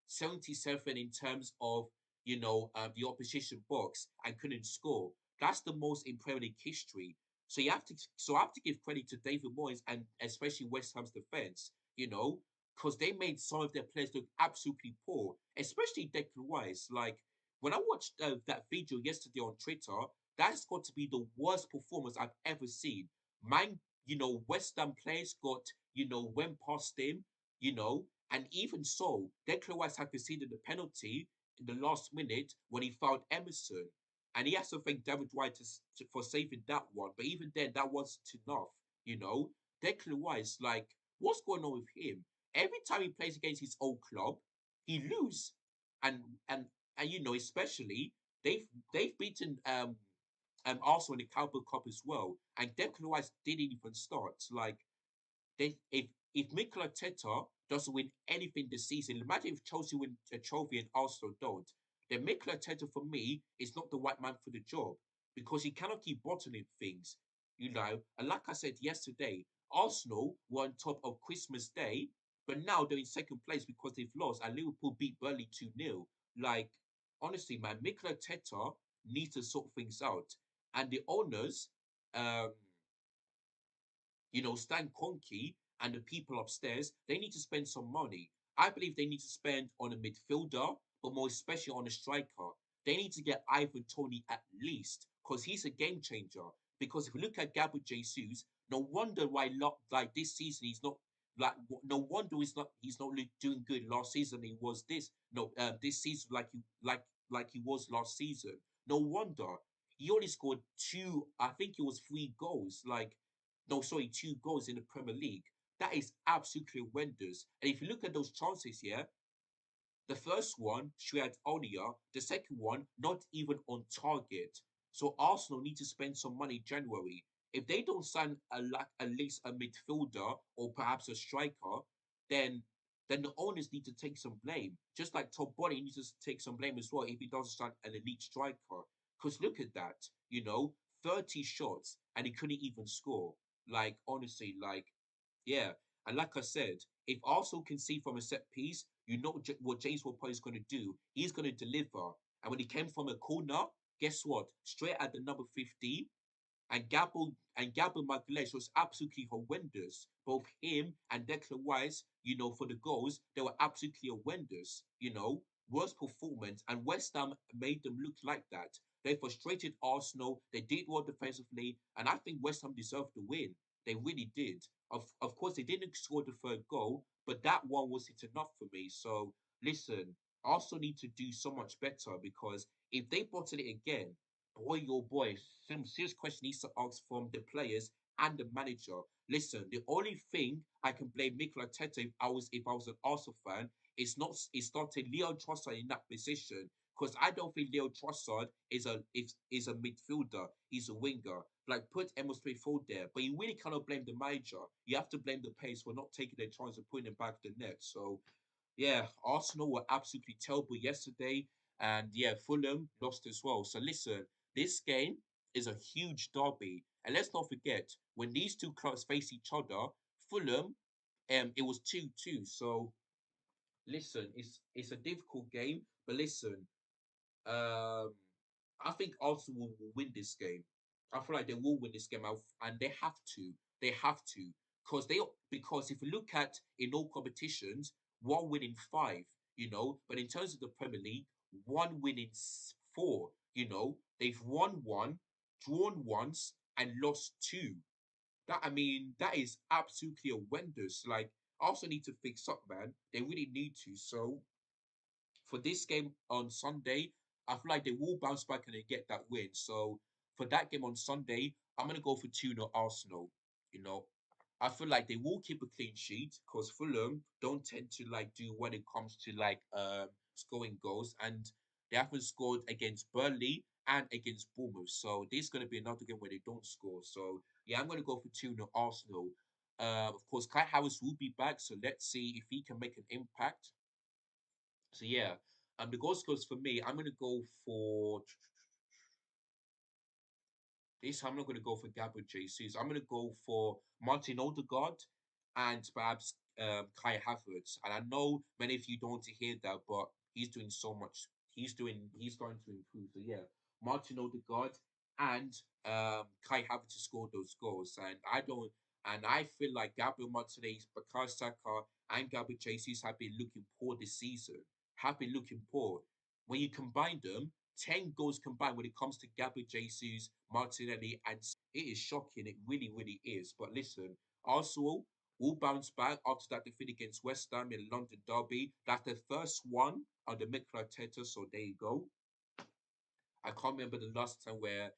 77 in terms of the opposition box and couldn't score. That's the most in Premier League history. So I have to give credit to David Moyes and especially West Ham's defense. Because they made some of their players look absolutely poor, especially Declan Rice. Like when I watched that video yesterday on Twitter, that's got to be the worst performance I've ever seen. Man, West Ham players went past him, you know, and even so, Declan Rice had conceded a penalty in the last minute when he fouled Emerson. And he has to thank David White for saving that one. But even then, that wasn't enough, you know. Declan Rice, like, what's going on with him? Every time he plays against his old club, he lose. And and especially they've beaten Arsenal in the Carabao Cup as well. And Declan Rice didn't even start. Like if Mikel Arteta doesn't win anything this season, imagine if Chelsea win a trophy and Arsenal don't, then Mikel Arteta for me is not the right man for the job because he cannot keep bottling things, And like I said yesterday, Arsenal were on top of Christmas Day, but now they're in second place because they've lost and Liverpool beat Burnley 2-0. Like, honestly, man, Mikel Arteta needs to sort things out. And the owners, um, Stan Kroenke and the people upstairs, they need to spend some money. I believe they need to spend on a midfielder, but more especially on a striker. They need to get Ivan Tony at least, because he's a game changer. Because if you look at Gabriel Jesus, no wonder why like this season he's not like no wonder he's not doing good. Last season he was this season like he was last season. No wonder he only scored two. I think it was three goals. Like no, sorry, two goals in the Premier League. That is absolutely horrendous. And if you look at those chances here, the first one, Shreya Onia. The second one, not even on target. So Arsenal need to spend some money January. If they don't sign at least a midfielder or perhaps a striker, then then the owners need to take some blame. Just like Todd Body needs to take some blame as well if he doesn't sign an elite striker. Because look at that, 30 shots and he couldn't even score. Like honestly, yeah. And like I said, if Arsenal can see from a set piece, what James Ward is going to do. He's going to deliver. And when he came from a corner, guess what? Straight at the number 15, and Gabriel Magalhaes was absolutely horrendous. Both him and Declan Rice, for the goals, they were absolutely horrendous. Worst performance, and West Ham made them look like that. They frustrated Arsenal. They did well defensively, and I think West Ham deserved the win. They really did. Of course, they didn't score the third goal, but that one wasn't enough for me. So listen, Arsenal need to do so much better because if they bottle it again, boy, oh boy, some serious question needs to ask from the players and the manager. Listen, the only thing I can blame Mikel Arteta if I was an Arsenal fan is starting Leo Trossard in that position because I don't think Leo Trossard is a midfielder. He's a winger. Like put Emil Smith Rowe there, but you really cannot blame the manager. You have to blame the pace for not taking their chance of putting it back the net. So yeah, Arsenal were absolutely terrible yesterday, and yeah, Fulham lost as well. So listen, this game is a huge derby, and let's not forget when these two clubs face each other, Fulham, it was 2-2. So listen, it's a difficult game, but listen, um, I think Arsenal will win this game. I feel like they will win this game, and they have to. They have to because if you look at in all competitions, one win in five, But in terms of the Premier League, one win in four. They've won one, drawn once, and lost two. That is absolutely horrendous. Like Arsenal need to fix up, man. They really need to. So for this game on Sunday, I feel like they will bounce back and they get that win. So for that game on Sunday, I'm gonna go for 2-0 Arsenal. You know, I feel like they will keep a clean sheet because Fulham don't tend to like do when it comes to like scoring goals, and they haven't scored against Burnley and against Bournemouth. So this is gonna be another game where they don't score. So yeah, I'm gonna go for 2-0 Arsenal. Of course, Kai Havertz will be back, so let's see if he can make an impact. So yeah, the goal scorers for me, I'm gonna go for this. I'm not gonna go for Gabriel Jesus. I'm gonna go for Martin Odegaard and perhaps Kai Havertz. And I know many of you don't want to hear that, but he's doing so much. He's starting to improve. So yeah, Martin Odegaard and Kai Havertz to score those goals. And I feel like Gabriel Martinez, Bukayo Saka, and Gabriel Jesus have been looking poor this season. Have been looking poor. When you combine them, 10 goals combined when it comes to Gabriel Jesus, Martinelli, and it is shocking. It really, really is. But listen, Arsenal will bounce back after that defeat against West Ham in London Derby. That's the first one under Mikel Arteta. So there you go. I can't remember the last time where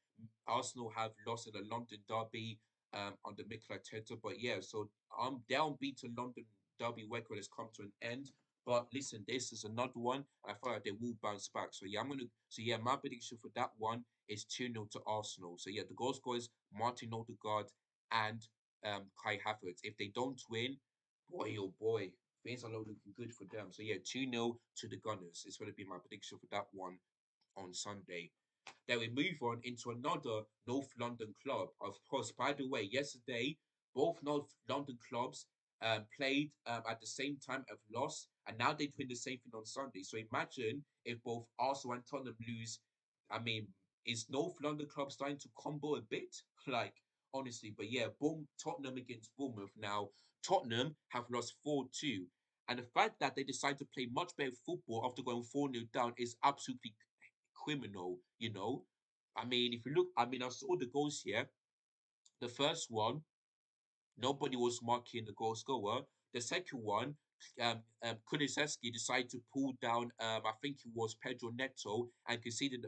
Arsenal have lost in a London derby under Mikel Arteta. But yeah, so their unbeaten London derby record has come to an end. But listen, this is another one. I feel like they will bounce back. So yeah, my prediction for that one is 2-0 to Arsenal. So yeah, the goal scorers Martin Odegaard and Kai Havertz. If they don't win, boy oh boy, things are not looking good for them. So yeah, 2-0 to the Gunners. It's going to be my prediction for that one on Sunday. Then we move on into another North London club. Of course, by the way, yesterday both North London clubs played at the same time, have lost, and now they're doing the same thing on Sunday. So imagine if both Arsenal and Tottenham lose. I mean, is North London club starting to combo a bit? Like honestly, but yeah, Tottenham against Bournemouth. Now Tottenham have lost 4-2. And the fact that they decide to play much better football after going 4-0 down is absolutely criminal, if you look, I saw the goals here. The first one, nobody was marking the goal scorer. The second one, Kulisevsky decided to pull down, I think it was Pedro Neto, and conceded,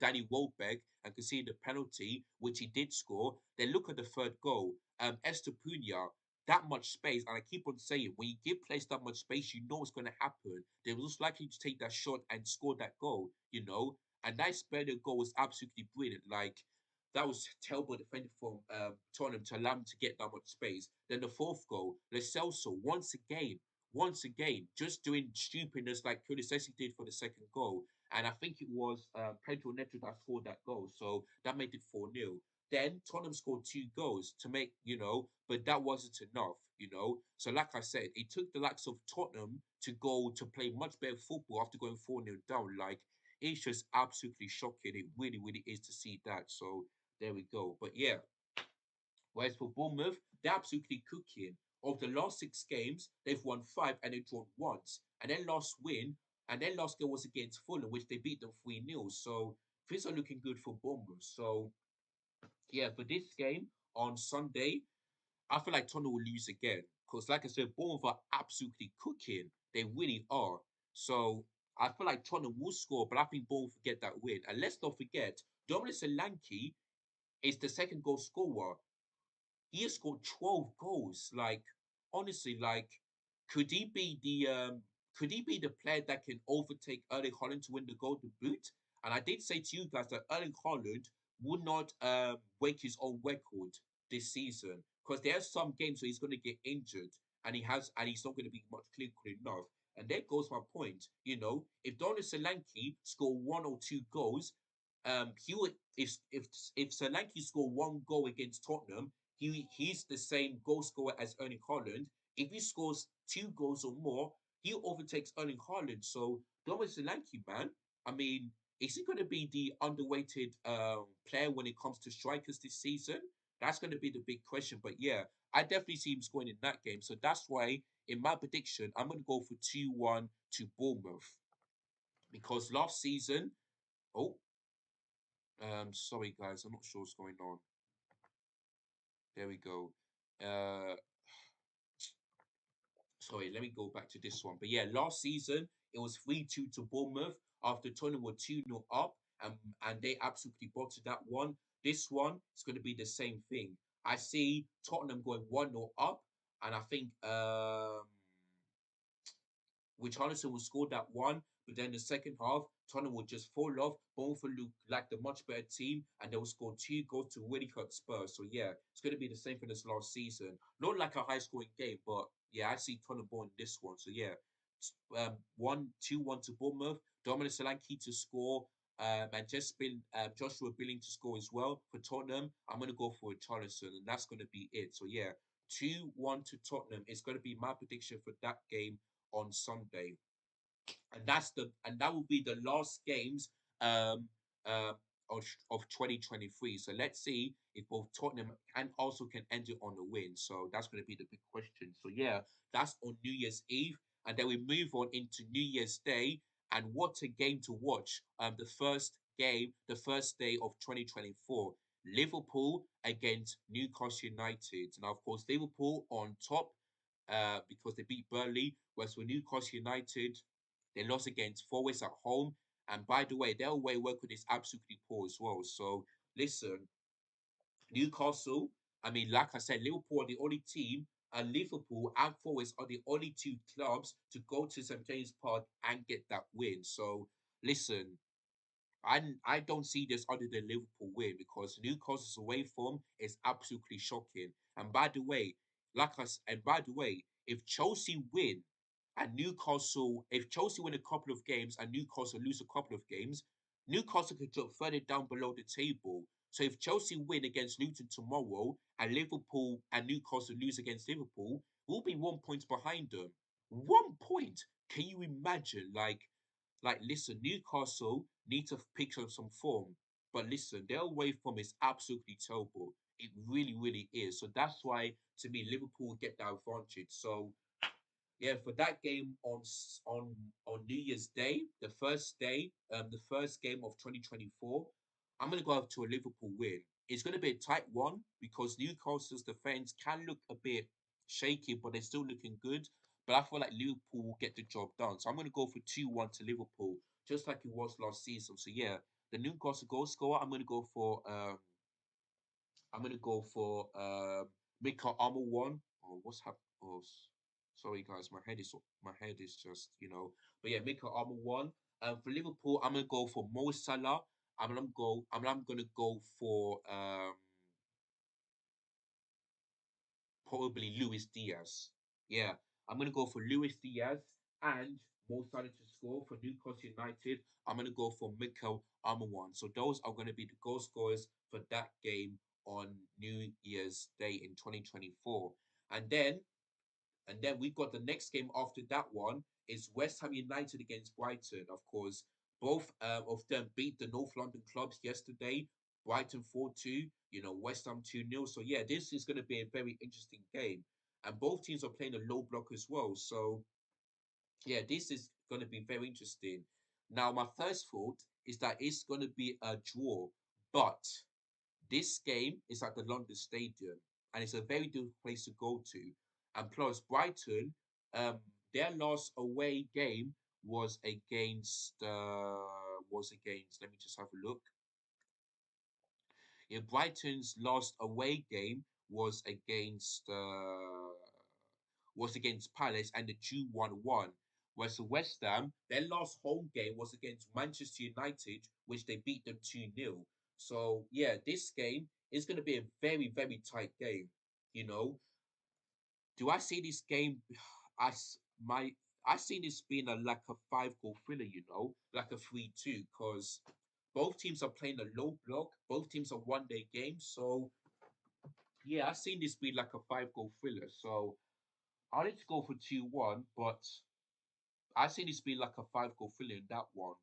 Danny Welbeck, and conceded a penalty, which he did score. Then look at the third goal, Estepuna, that much space, and I keep on saying, when you give players that much space, you know what's going to happen. They're most likely to take that shot and score that goal. And that Spaniard goal was absolutely brilliant. Like, that was terrible defending from Tottenham to allow him to get that much space. Then the fourth goal, Lo Celso, once again, just doing stupidness like Kulisevsky did for the second goal. And I think it was Pedro Neto that scored that goal. So that made it 4-0. Then Tottenham scored two goals to make, but that wasn't enough. So like I said, it took the likes of Tottenham to go to play much better football after going 4-0 down. Like, It's just absolutely shocking. It really, really is to see that. So there we go. But yeah, whereas for Bournemouth, they're absolutely cooking. Of the last six games, they've won five and they've drawn once. And their last game was against Fulham, which they beat them 3-0. So things are looking good for Bournemouth. So yeah, for this game on Sunday, I feel like Tottenham will lose again. Because like I said, Bournemouth are absolutely cooking. They really are. So I feel like Tottenham will score, but I think Bournemouth will get that win. And let's not forget, Dominic Solanke is the second goal scorer. He has scored 12 goals. Like, honestly, like, could he be the um could he be the player that can overtake Erling Haaland to win the Golden Boot? And I did say to you guys that Erling Haaland would not break his own record this season because there are some games where he's going to get injured and he's not going to be much clinical enough. And there goes my point. If Donald Solanke score one or two goals, he would if Solanke score one goal against Tottenham, he's the same goal scorer as Erling Haaland. If he scores two goals or more, he overtakes Erling Haaland. So Dominic Solanke, man, I mean, is he going to be the underrated player when it comes to strikers this season? That's going to be the big question. But yeah, I definitely see him scoring in that game. So that's why, in my prediction, I'm going to go for 2-1 to Bournemouth because last season, oh, sorry guys, I'm not sure what's going on. There we go. Uh, Sorry, let me go back to this one. But yeah, last season it was 3-2 to Bournemouth after Tottenham were 2-0 up and they absolutely bottled that one. This one is going to be the same thing. I see Tottenham going 1-0 up, and I think Richarlison will score that one, but then the second half, Tottenham will just fall off. Both will look like the much better team, and they will score two goals to really hurt Spurs. So yeah, it's going to be the same thing as last season. Not like a high scoring game, but yeah, I see Tottenham in this one. So yeah, 1-2-1 to Bournemouth. Dominic Solanke to score. And just been Joshua Billing to score as well for Tottenham. I'm gonna go for Richarlison, and that's gonna be it. So yeah, 2-1 to Tottenham is gonna be my prediction for that game on Sunday, and that will be the last games um uh, of 2023. So let's see if both Tottenham and also can end it on a win. So that's going to be the big question. So yeah, that's on New Year's Eve, and then we move on into New Year's Day. And what a game to watch! The first day of 2024. Liverpool against Newcastle United. Now, of course, Liverpool on top because they beat Burnley. Whereas for Newcastle United, they lost against Forest at home. And by the way, their away record is absolutely poor as well. So listen, Newcastle, I mean, like I said, Liverpool are the only team, and Liverpool and Forest are the only two clubs to go to St James Park and get that win. So listen, I don't see this other than Liverpool win because Newcastle's away form is absolutely shocking. And by the way, if Chelsea win if Chelsea win a couple of games and Newcastle lose a couple of games, Newcastle could drop further down below the table. So if Chelsea win against Luton tomorrow and Liverpool and Newcastle lose against Liverpool, we'll be 1 point behind them. 1 point. Can you imagine? Listen, Newcastle need to pick up some form. But listen, their away form is absolutely terrible. It really, really is. So that's why, to me, Liverpool get that advantage. So yeah, for that game on New Year's Day, the first game of 2024, I'm gonna go up to a Liverpool win. It's gonna be a tight one because Newcastle's defense can look a bit shaky, but they're still looking good. But I feel like Liverpool will get the job done. So I'm gonna go for 2-1 to Liverpool, just like it was last season. So yeah, the Newcastle goal scorer, I'm gonna go for Mika Armour one. Oh, what's happened? Sorry guys, my head is just But yeah, Mika Armour one. For Liverpool, I'm gonna go for Mo Salah. I'm gonna go for probably Luis Diaz. Yeah, I'm gonna go for Luis Diaz and Mo Salah to score for Newcastle United. I'm gonna go for Mikel Armawan. So those are gonna be the goal scorers for that game on New Year's Day in 2024. And then we got the next game after that one is West Ham United against Brighton. Of course, Both of them beat the North London clubs yesterday. Brighton 4-2, West Ham 2-0. So yeah, this is going to be a very interesting game. And both teams are playing a low block as well. So yeah, this is going to be very interesting. Now, my first thought is that it's going to be a draw, but this game is at the London Stadium, and it's a very good place to go to. And plus, Brighton, um, their last away game was against. Let me just have a look. Yeah, Brighton's last away game was against uh, was against Palace, and the drew 1-1. Whereas the West Ham, their last home game was against Manchester United, which they beat them 2-0. So yeah, this game is going to be a very, very tight game. You know, do I see this game? I s- my I see this being like a five-goal thriller. Like a 3-2, because both teams are playing a low block. Both teams are one-day games. So yeah, I've seen this be like a five-goal thriller. So I need to go for 2-1, but I see this be like a five-goal thriller in that one.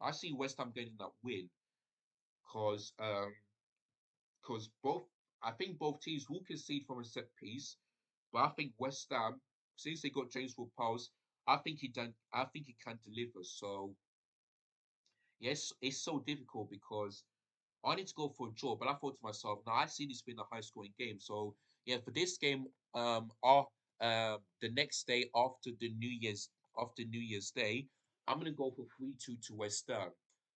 I see West Ham getting that win because both I think both teams will concede from a set piece, but I think West Ham, since they got James Ward-Prowse, I think he can deliver. So yes, it's so difficult because I need to go for a draw, but I thought to myself, now I see this being a high scoring game. So yeah, for this game, the next day after New Year's Day, I'm gonna go for 3-2 to West Ham.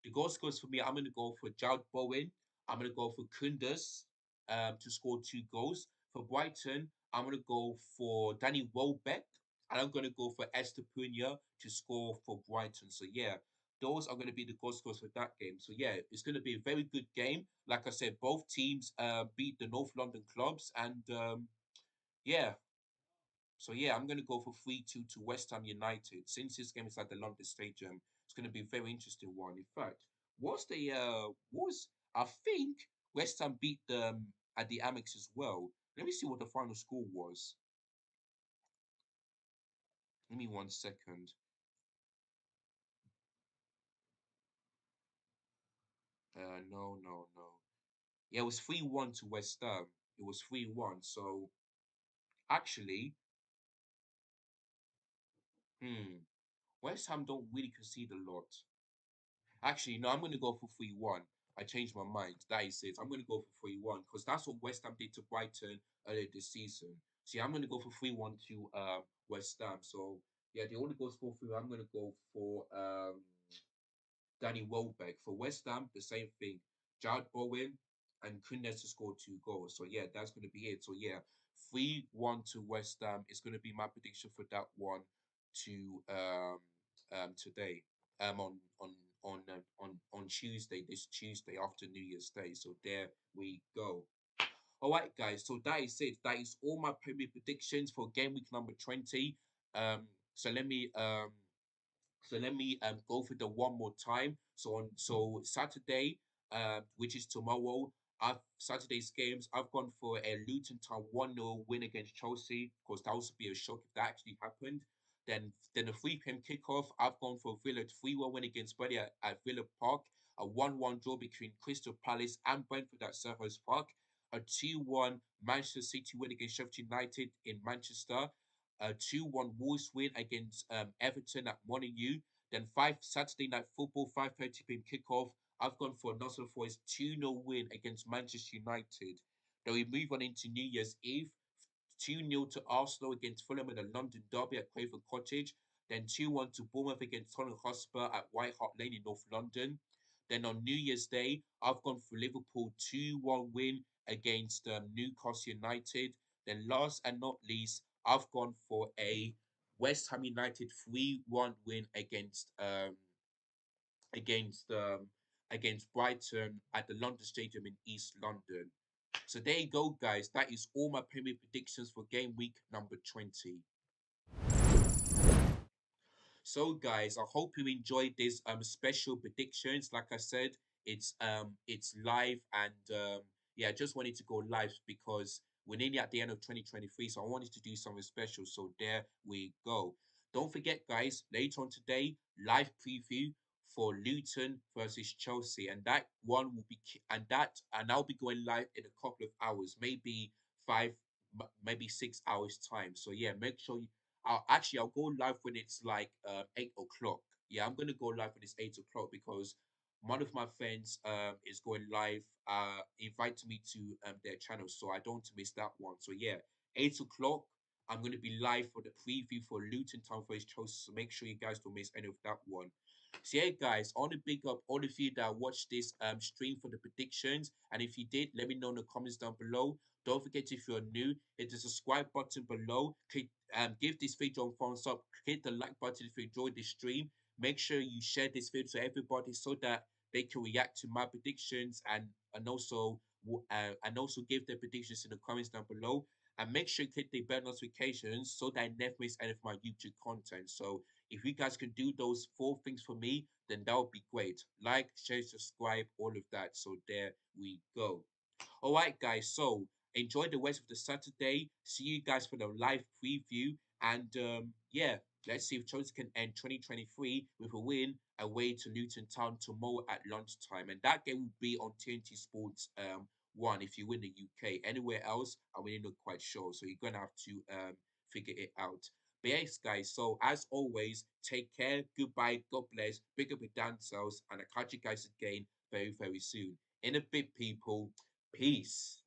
The goal scorers for me, I'm gonna go for Jared Bowen. I'm gonna go for Kundus to score two goals. For Brighton, I'm gonna go for Danny Welbeck, and I'm gonna go for Esther Puna to score for Brighton. So yeah, those are going to be the goal scorers for that game. So yeah, it's going to be a very good game. Like I said, both teams beat the North London clubs, and yeah. So yeah, I'm going to go for 3-2 to West Ham United. Since this game is at the London Stadium, it's going to be a very interesting one. In fact, was I think West Ham beat them at the Amex as well. Let me see what the final score was. Give me 1 second. No, no, no. Yeah, it was 3-1 to West Ham. It was 3-1. So actually, West Ham don't really concede a lot. Actually, no, I'm going to go for 3-1. I changed my mind. That is it. I'm going to go for 3-1 because that's what West Ham did to Brighton earlier this season. See, I'm going to go for 3-1 to West Ham. So, yeah, the only goal score for I'm going to go for Danny Welbeck. For West Ham, the same thing. Jared Bowen and Kunes to score two goals. So yeah, that's going to be it. So yeah, 3-1 to West Ham is going to be my prediction for that one to today on Tuesday, this Tuesday after New Year's Day. So there we go. All right, guys. So that is it. That is all my Premier predictions for game week number 20. Um, so let me um go through the one more time. So Saturday, which is tomorrow, I've Saturday's games. I've gone for a Luton Town 1-0 win against Chelsea. Of course, that would be a shock if that actually happened. Then a 3 p.m. kickoff. I've gone for Villa 3-1 win against Burnley at Villa Park. A 1-1 draw between Crystal Palace and Brentford at Selhurst Park. A 2-1 Manchester City win against Sheffield United in Manchester. A 2-1 Wolves win against Everton at Molineux. Then five Saturday night football, 5:30 p.m. kickoff. I've gone for Nottingham Forest 2-0 win against Manchester United. Then we move on into New Year's Eve. 2-0 to Arsenal against Fulham in the London Derby at Craven Cottage. Then 2-1 to Bournemouth against Tottenham Hotspur at White Hart Lane in North London. Then on New Year's Day, I've gone for Liverpool 2-1 win against Newcastle United. Then last and not least, I've gone for a West Ham United 3-1 win against against Brighton at the London Stadium in East London. So there you go, guys. That is all my Premier predictions for game week number 20. So, guys, I hope you enjoyed this special predictions. Like I said, it's live, and yeah, I just wanted to go live because we're nearly at the end of 2023, so I wanted to do something special. So there we go. Don't forget, guys, later on today, live preview for Luton versus Chelsea, and that one will be and I'll be going live in a couple of hours, maybe five, maybe 6 hours time. So yeah, make sure you. I'll go live when it's like 8 o'clock. Yeah, I'm gonna go live when it's 8 o'clock because one of my friends is going live. Invited me to their channel, so I don't want to miss that one. So yeah, 8 o'clock. I'm going to be live for the preview for Luton Town vs Chelsea, so make sure you guys don't miss any of that one. So yeah, guys, I want to big up all of you that watched this stream for the predictions, and if you did, let me know in the comments down below. Don't forget if you're new, hit the subscribe button below. Click give this video a thumbs up. Hit the like button if you enjoyed this stream. Make sure you share this video to everybody so that they can react to my predictions and also give their predictions in the comments down below, and make sure you click the bell notifications so that I never miss any of my YouTube content. So if you guys can do those four things for me, then that would be great. Like, share, subscribe, all of that. So there we go. All right, guys. So enjoy the rest of the Saturday. See you guys for the live preview. And yeah, let's see if Chelsea can end 2023 with a win away to Luton Town tomorrow at lunchtime. And that game will be on TNT Sports 1 if you win the UK. Anywhere else, I'm really not quite sure. So you're going to have to figure it out. But yes, guys, so as always, take care, goodbye, God bless, big up your damn selves, and I'll catch you guys again very, very soon. In a bit, people. Peace.